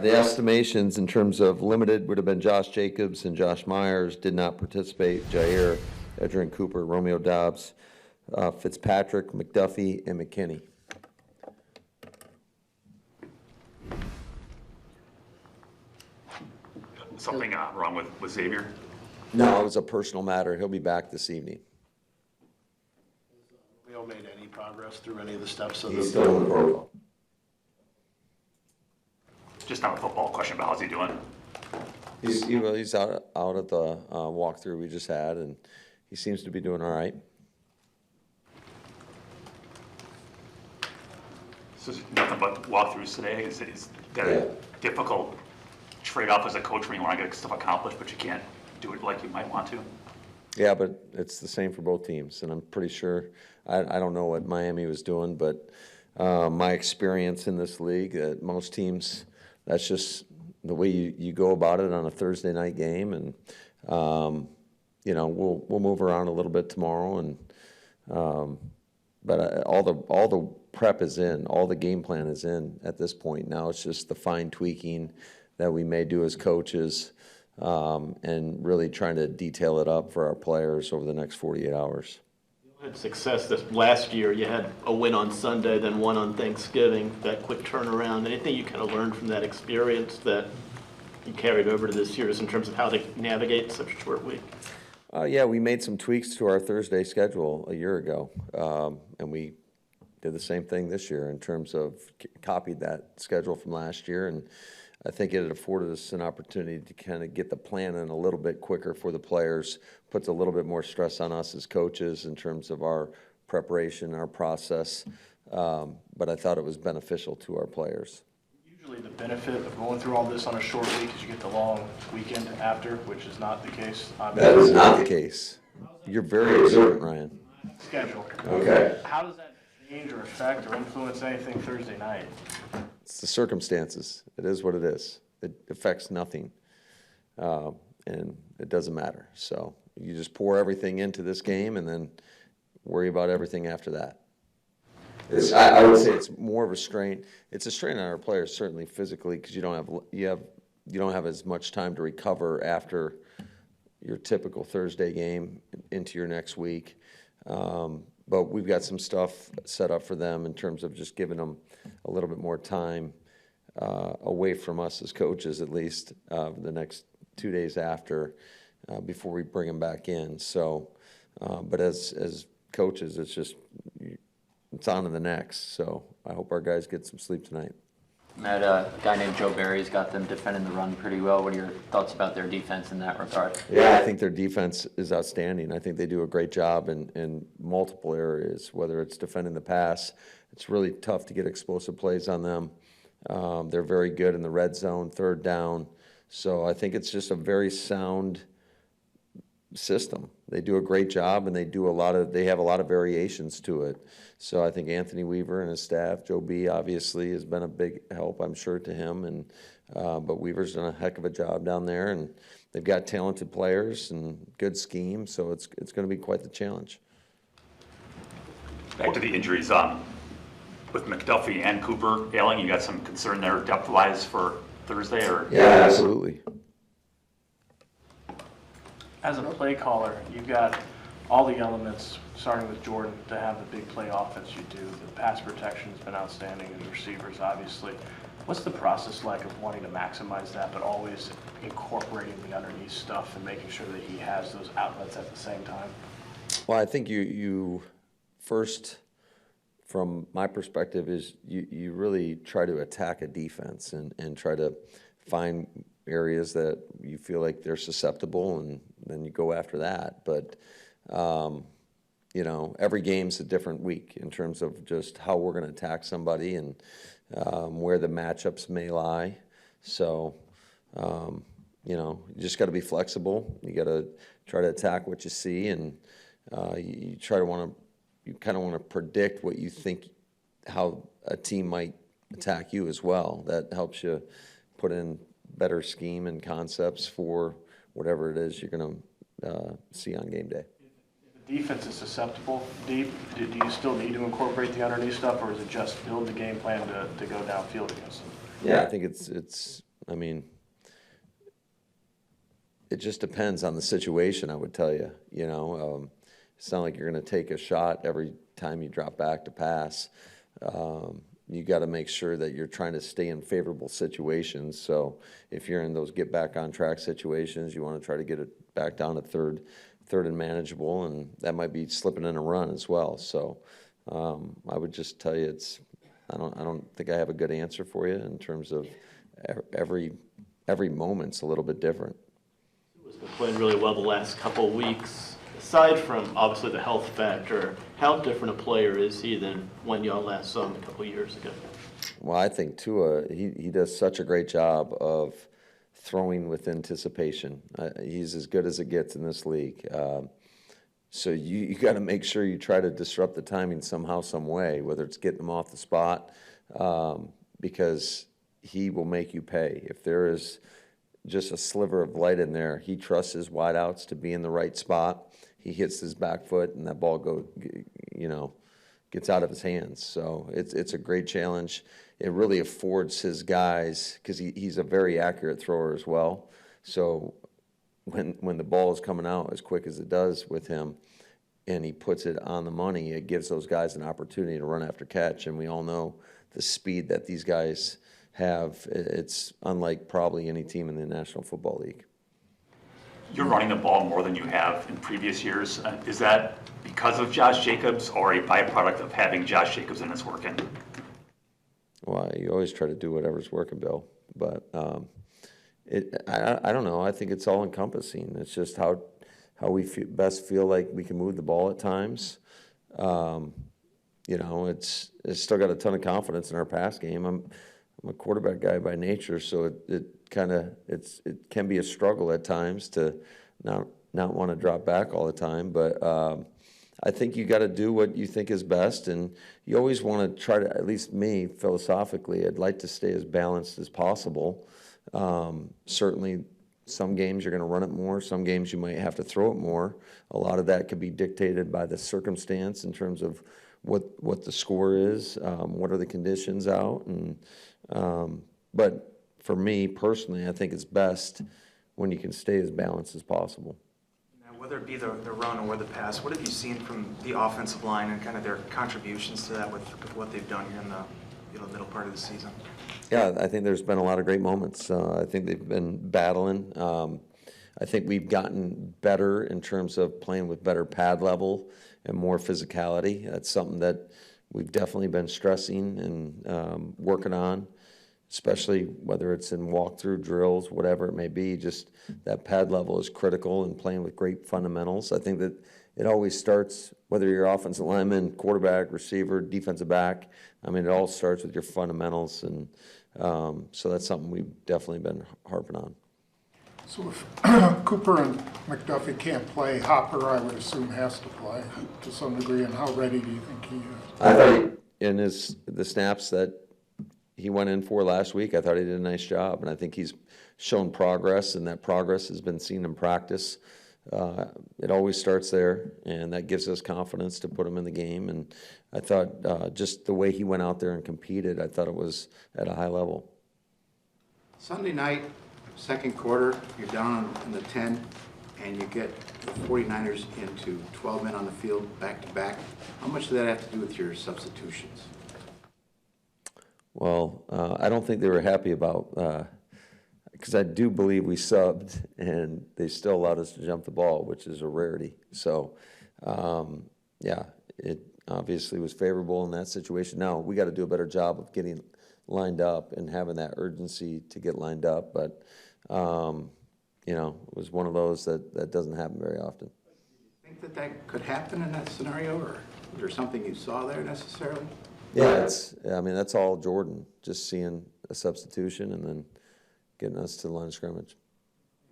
the estimations in terms of limited would have been Josh Jacobs and Josh Myers, did not participate, Jair, Edgerrin Cooper, Romeo Dobbs, Fitzpatrick, McDuffie, and McKinney. Something wrong with Xavier? No, it was a personal matter. He'll be back this evening. Has Leo made any progress through any of the steps of He's still in the protocol. Just not a football question, but how's he doing? He's out at the walkthrough we just had, and he seems to be doing all right. So nothing but walkthroughs today. Is that a difficult trade-off as a coach when you want to get stuff accomplished, but you can't do it like you might want to? Yeah, but it's the same for both teams, and I'm pretty sure, I don't know what Miami was doing, but my experience in this league, most teams, that's just the way you go about it on a Thursday night game, and we'll move around a little bit tomorrow, and but all the prep is in, all the game plan is in at this point. Now it's just the fine tweaking that we may do as coaches, and really trying to detail it up for our players over the next 48 hours. You had success this last year. You had a win on Sunday, then one on Thanksgiving, that quick turnaround. Anything you kind of learned from that experience that you carried over to this year in terms of how to navigate such a short week? Yeah, we made some tweaks to our Thursday schedule a year ago, and we did the same thing this year in terms of copied that schedule from last year, and I think it afforded us an opportunity to kind of get the plan in a little bit quicker for the players, puts a little bit more stress on us as coaches in terms of our preparation, our process, but I thought it was beneficial to our players. Usually the benefit of going through all this on a short week is you get the long weekend after, which is not the case. That is not the case. You're very observant, Ryan. Schedule. Okay. How does that change or affect or influence anything Thursday night? It's the circumstances. It is what it is. It affects nothing, and it doesn't matter. So you just pour everything into this game and then worry about everything after that. I would say it's more of a strain. It's a strain on our players, certainly physically, because you don't have as much time to recover after your typical Thursday game into your next week. But we've got some stuff set up for them in terms of just giving them a little bit more time away from us as coaches, at least the next 2 days after, before we bring them back in. So, but as coaches, it's on to the next. So I hope our guys get some sleep tonight. Matt, a guy named Joe Barry's got them defending the run pretty well. What are your thoughts about their defense in that regard? Yeah, I think their defense is outstanding. I think they do a great job in multiple areas, whether it's defending the pass. It's really tough to get explosive plays on them. They're very good in the red zone, third down. So I think it's just a very sound system. They do a great job, and they have a lot of variations to it. So I think Anthony Weaver and his staff, Joe B. obviously has been a big help, I'm sure, to him. And but Weaver's done a heck of a job down there, and they've got talented players and good scheme. So it's going to be quite the challenge. Back to the injuries, with McDuffie and Cooper ailing, you got some concern there depth-wise for Thursday, or? Yeah, absolutely. As a play caller, you've got all the elements, starting with Jordan, to have the big play offense you do. The pass protection has been outstanding, and the receivers, obviously. What's the process like of wanting to maximize that, but always incorporating the underneath stuff and making sure that he has those outlets at the same time? Well, I think you first, from my perspective, is you really try to attack a defense and try to find areas that you feel like they're susceptible, and then you go after that. But every game's a different week in terms of just how we're going to attack somebody and where the matchups may lie. So you just got to be flexible. You got to try to attack what you see, and you kind of want to predict what you think, how a team might attack you as well. That helps you put in better scheme and concepts for whatever it is you're going to see on game day. If the defense is susceptible deep, do you still need to incorporate the underneath stuff, or is it just build the game plan to go downfield against them? Yeah, I think it's I mean, it just depends on the situation, I would tell you. It's not like you're going to take a shot every time you drop back to pass. You got to make sure that you're trying to stay in favorable situations. So if you're in those get back on track situations, you want to try to get it back down to third and manageable, and that might be slipping in a run as well. So I would just tell you, I don't think I have a good answer for you in terms of every moment's a little bit different. Has been playing really well the last couple of weeks. Aside from obviously the health factor, how different a player is he than when y'all last saw him a couple of years ago? Well, I think Tua, he does such a great job of throwing with anticipation. He's as good as it gets in this league. So you got to make sure you try to disrupt the timing somehow, some way, whether it's getting him off the spot, because he will make you pay. If there is just a sliver of light in there, he trusts his wideouts to be in the right spot. He hits his back foot, and that ball gets out of his hands. So it's a great challenge. It really affords his guys, because he's a very accurate thrower as well. So when the ball is coming out as quick as it does with him, and he puts it on the money, it gives those guys an opportunity to run after catch. And we all know the speed that these guys have. It's unlike probably any team in the National Football League. You're running the ball more than you have in previous years. Is that because of Josh Jacobs or a byproduct of having Josh Jacobs and it's working? Well, you always try to do whatever's working, Bill. But I don't know. I think it's all encompassing. It's just how we best feel like we can move the ball at times. It's still got a ton of confidence in our pass game. I'm a quarterback guy by nature, so it can be a struggle at times to not want to drop back all the time. But I think you got to do what you think is best, and you always want to try to, at least me, philosophically, I'd like to stay as balanced as possible. Certainly, some games you're going to run it more. Some games you might have to throw it more. A lot of that could be dictated by the circumstance in terms of what the score is, what are the conditions out, and but for me personally, I think it's best when you can stay as balanced as possible. Now, whether it be the run or the pass, what have you seen from the offensive line and kind of their contributions to that with what they've done here in the middle part of the season? Yeah, I think there's been a lot of great moments. I think they've been battling. I think we've gotten better in terms of playing with better pad level and more physicality. That's something that we've definitely been stressing and working on, especially whether it's in walkthrough drills, whatever it may be. Just that pad level is critical in playing with great fundamentals. I think that it always starts, whether you're offensive lineman, quarterback, receiver, defensive back. I mean, it all starts with your fundamentals, and so that's something we've definitely been harping on. So if Cooper and McDuffie can't play, Hopper, I would assume, has to play to some degree. And how ready do you think he is? I thought in the snaps that he went in for last week, I thought he did a nice job, and I think he's shown progress, and that progress has been seen in practice. It always starts there, and that gives us confidence to put him in the game. And I thought just the way he went out there and competed, I thought it was at a high level. Sunday night, second quarter, you're down in the 10, and you get the 49ers into 12 men on the field back-to-back. How much does that have to do with your substitutions? Well, I don't think they were happy about because I do believe we subbed, and they still allowed us to jump the ball, which is a rarity. So, yeah, it obviously was favorable in that situation. Now, we got to do a better job of getting lined up and having that urgency to get lined up. But, it was one of those that doesn't happen very often. Do you think that could happen in that scenario, or is there something you saw there necessarily? Yeah, that's all Jordan, just seeing a substitution and then getting us to the line of scrimmage.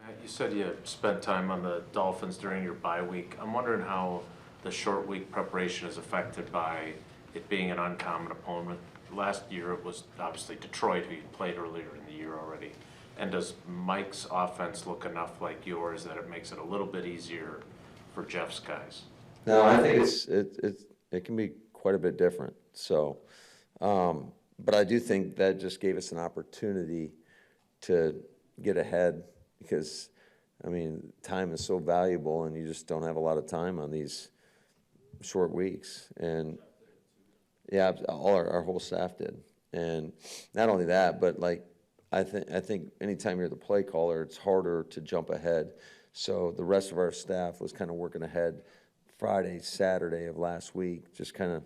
Matt, you said you spent time on the Dolphins during your bye week. I'm wondering how the short week preparation is affected by it being an uncommon opponent. Last year it was obviously Detroit, who you played earlier in the year already. And does Mike's offense look enough like yours that it makes it a little bit easier for Jeff's guys? No, I think it can be quite a bit different. So, but I do think that just gave us an opportunity to get ahead because, I mean, time is so valuable and you just don't have a lot of time on these short weeks. And yeah, our whole staff did. And not only that, but like, I think anytime you're the play caller, it's harder to jump ahead. So the rest of our staff was kind of working ahead Friday, Saturday of last week, just kind of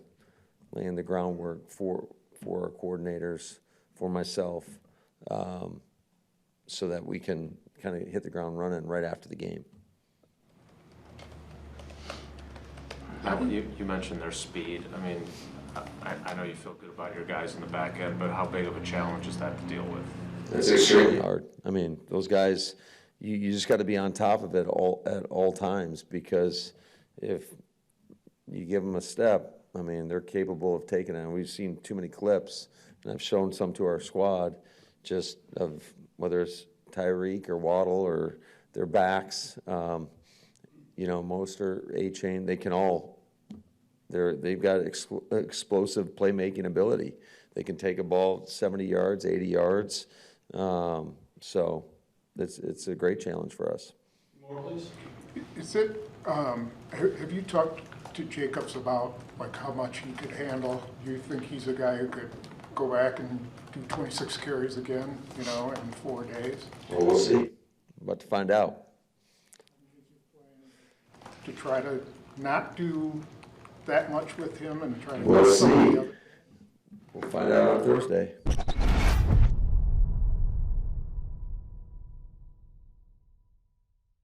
laying the groundwork for our coordinators, for myself, so that we can kind of hit the ground running right after the game. Now, you mentioned their speed. I mean, I know you feel good about your guys in the back end, but how big of a challenge is that to deal with? It's extremely hard. I mean, those guys, you just got to be on top of it at all times, because if you give them a step, I mean, they're capable of taking it. And we've seen too many clips, and I've shown some to our squad, just of whether it's Tyreek or Waddle or their backs, Mostert, A-Chain, they can all, they've got explosive playmaking ability. They can take a ball 70 yards, 80 yards. So it's a great challenge for us. More, please. Is it, have you talked to Jacobs about like how much he could handle? Do you think he's a guy who could go back and do 26 carries again, in 4 days? Well, we'll see. About to find out. To try to not do that much with him and try to We'll get some of see. the other. We'll find out on Thursday.